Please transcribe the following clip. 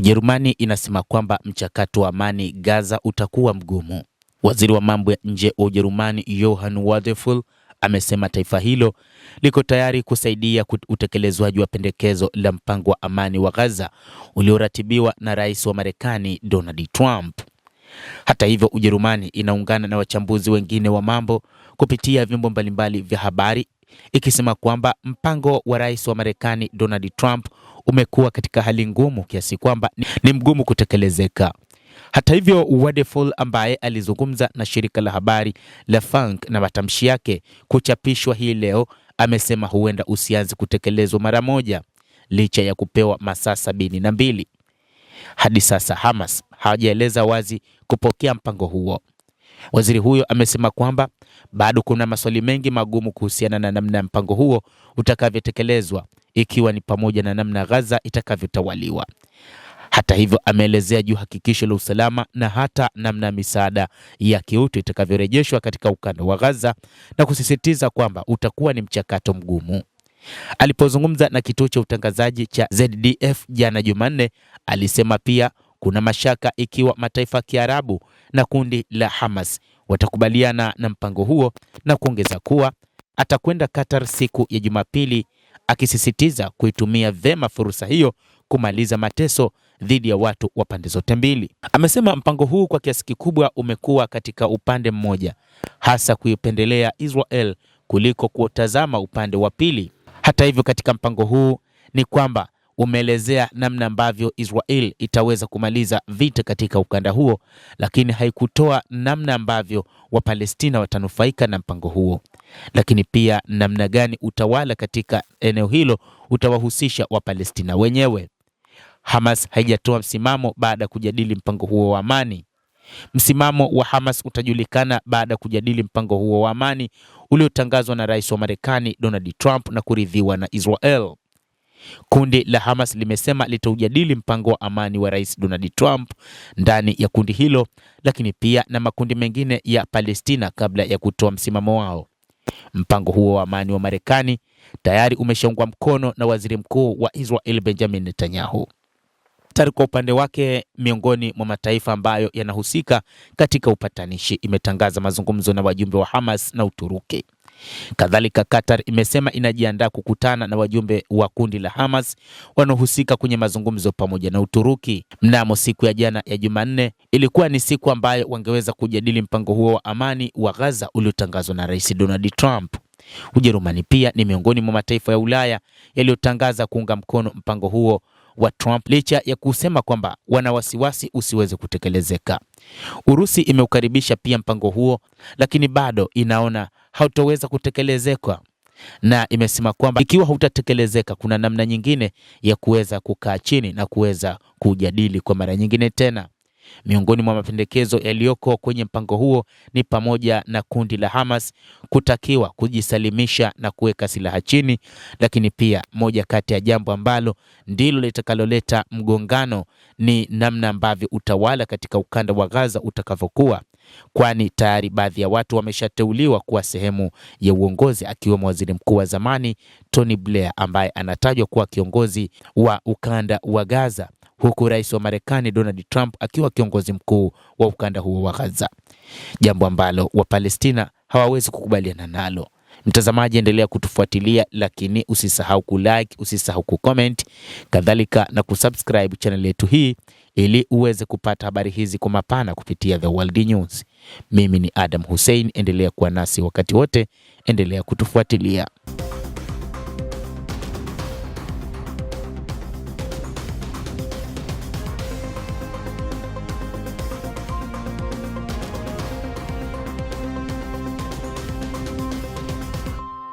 Ujerumani inasema kwamba mchakato wa amani Gaza utakuwa mgumu. Waziri wa mambo ya nje wa Ujerumani Johann Wadephul amesema taifa hilo liko tayari kusaidia utekelezwaji wa pendekezo la mpango wa amani wa Gaza ulioratibiwa na Rais wa Marekani Donald Trump. Hata hivyo, Ujerumani inaungana na wachambuzi wengine wa mambo kupitia vyombo mbalimbali vya habari ikisema kwamba mpango wa Rais wa Marekani Donald Trump umekuwa katika hali ngumu kiasi kwamba ni mgumu kutekelezeka. Hata hivyo, Wadephul ambaye alizungumza na shirika la habari la Funk na matamshi yake kuchapishwa hii leo amesema huenda usianze kutekelezwa mara moja licha ya kupewa masaa 72. Hadi sasa Hamas hawajaeleza wazi kupokea mpango huo. Waziri huyo amesema kwamba bado kuna maswali mengi magumu kuhusiana na namna mpango huo utakavyotekelezwa, ikiwa ni pamoja na namna Gaza itakavyotawaliwa. Hata hivyo, ameelezea juu hakikisho la usalama na hata namna misaada ya kiutu itakavyorejeshwa katika ukanda wa Gaza na kusisitiza kwamba utakuwa ni mchakato mgumu. Alipozungumza na kituo cha utangazaji cha ZDF jana Jumanne, alisema pia kuna mashaka ikiwa mataifa ya Kiarabu na kundi la Hamas watakubaliana na mpango huo, na kuongeza kuwa atakwenda Qatar siku ya Jumapili, akisisitiza kuitumia vema fursa hiyo kumaliza mateso dhidi ya watu wa pande zote mbili. Amesema mpango huu kwa kiasi kikubwa umekuwa katika upande mmoja, hasa kuipendelea Israel kuliko kuutazama upande wa pili. Hata hivyo, katika mpango huu ni kwamba umeelezea namna ambavyo Israel itaweza kumaliza vita katika ukanda huo, lakini haikutoa namna ambavyo Wapalestina watanufaika na mpango huo, lakini pia namna gani utawala katika eneo hilo utawahusisha Wapalestina wenyewe. Hamas haijatoa msimamo baada ya kujadili mpango huo wa amani. Msimamo wa Hamas utajulikana baada ya kujadili mpango huo wa amani uliotangazwa na Rais wa Marekani Donald Trump na kuridhiwa na Israel. Kundi la Hamas limesema litaujadili mpango wa amani wa Rais Donald Trump ndani ya kundi hilo, lakini pia na makundi mengine ya Palestina kabla ya kutoa msimamo wao. Mpango huo wa amani wa Marekani tayari umeshaungwa mkono na Waziri Mkuu wa Israel Benjamin Netanyahu. Kwa upande wake, miongoni mwa mataifa ambayo yanahusika katika upatanishi imetangaza mazungumzo na wajumbe wa Hamas na Uturuki. Kadhalika, Qatar imesema inajiandaa kukutana na wajumbe wa kundi la Hamas wanaohusika kwenye mazungumzo pamoja na Uturuki. Mnamo siku ya jana ya Jumanne ilikuwa ni siku ambayo wangeweza kujadili mpango huo wa amani wa Gaza uliotangazwa na Rais Donald Trump. Ujerumani pia ni miongoni mwa mataifa ya Ulaya yaliyotangaza kuunga mkono mpango huo wa Trump licha ya kusema kwamba wana wasiwasi usiweze kutekelezeka. Urusi imeukaribisha pia mpango huo, lakini bado inaona hautaweza kutekelezeka, na imesema kwamba ikiwa hautatekelezeka kuna namna nyingine ya kuweza kukaa chini na kuweza kujadili kwa mara nyingine tena. Miongoni mwa mapendekezo yaliyoko kwenye mpango huo ni pamoja na kundi la Hamas kutakiwa kujisalimisha na kuweka silaha chini, lakini pia moja kati ya jambo ambalo ndilo litakaloleta mgongano ni namna ambavyo utawala katika ukanda wa Gaza utakavyokuwa, kwani tayari baadhi ya watu wameshateuliwa kuwa sehemu ya uongozi, akiwemo waziri mkuu wa zamani Tony Blair ambaye anatajwa kuwa kiongozi wa ukanda wa Gaza, huku Rais wa Marekani Donald Trump akiwa kiongozi mkuu wa ukanda huo wa Gaza, jambo ambalo Wapalestina hawawezi kukubaliana nalo. Mtazamaji, endelea kutufuatilia, lakini usisahau kulike, usisahau kucomment, kadhalika na kusubscribe channel yetu hii ili uweze kupata habari hizi kwa mapana kupitia The World News. Mimi ni Adam Hussein, endelea kuwa nasi wakati wote, endelea kutufuatilia.